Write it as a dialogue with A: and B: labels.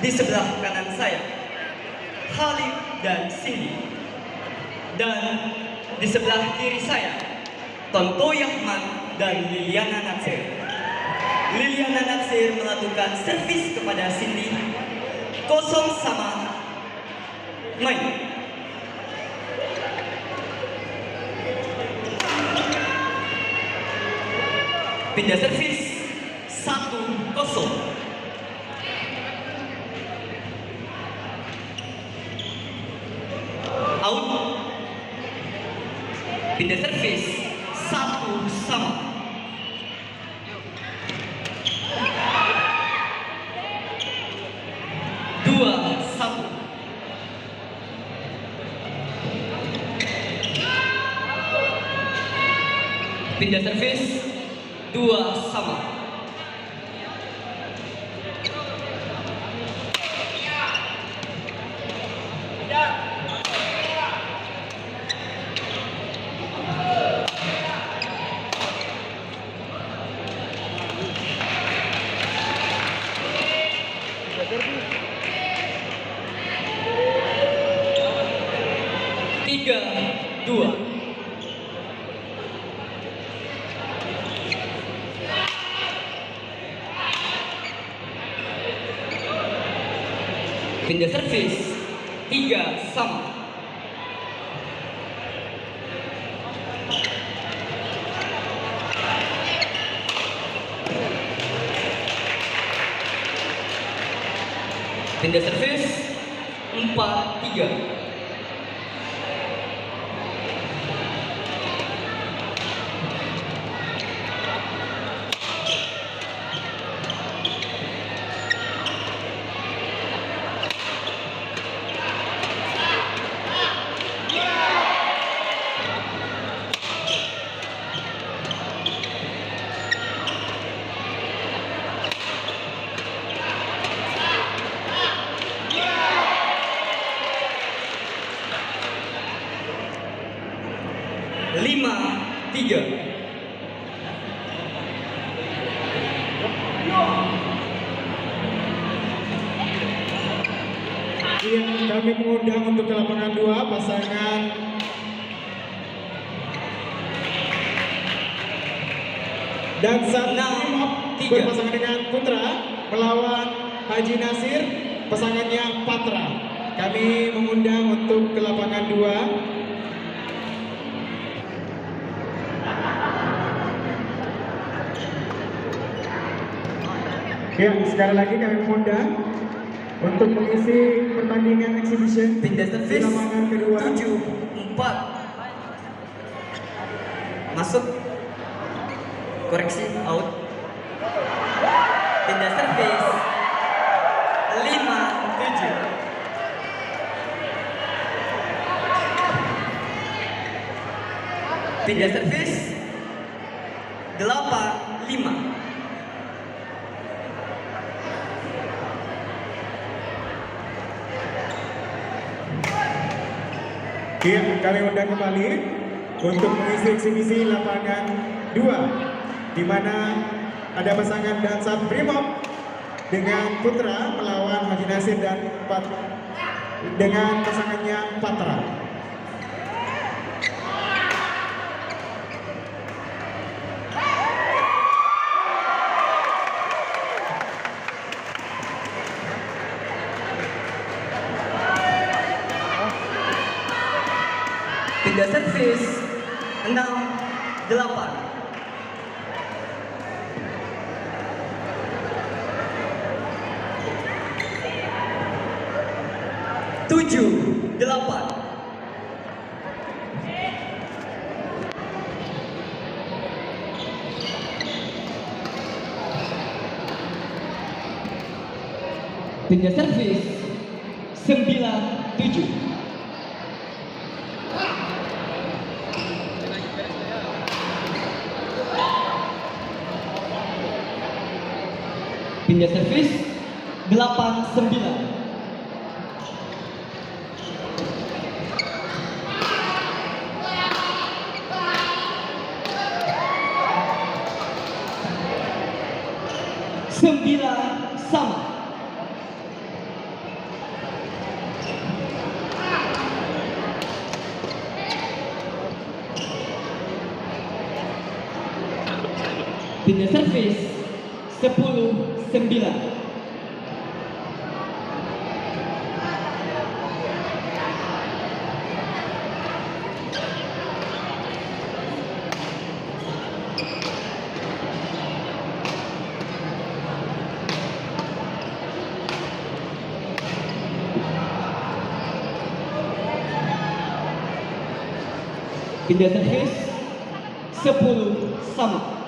A: Di sebelah kanan saya, Khalid dan Cindy. Dan di sebelah kiri saya, Tonto Yahman dan Liliana Natsir. Liliana Natsir melakukan servis kepada Cindy. 0-0 main. Pindah servis 1-0. Out. Pindah servis 1-1. Pindah servis 2-2. Pindah servis 3-3. Pindah servis 4-3.
B: Kami mengundang untuk ke lapangan 2 pasangan dan Satnam berpasangan dengan Putra melawan Haji Nasir, pasangannya Patra. Kami mengundang untuk ke lapangan 2. Ya, sekali lagi kami mengundang untuk mengisi pertandingan exhibition
A: pindah servis
B: lapangan kedua
A: 7-4. Masuk. Koreksi, out. Pindah servis 5-7. Pindah servis 8-5.
B: Ya, kami undang kembali untuk mengisi eksibisi lapangan 2, di mana ada pasangan Dansat Brimob dengan Putra melawan Haji Nasir dan dengan pasangannya Patra.
A: Pindah servis 6-8. Tujuh, 8. Pindah servis 9-7. Pindah servis 8-9. Sembilan sama. Timnya servis 10-9. Timnya servis 10 sama.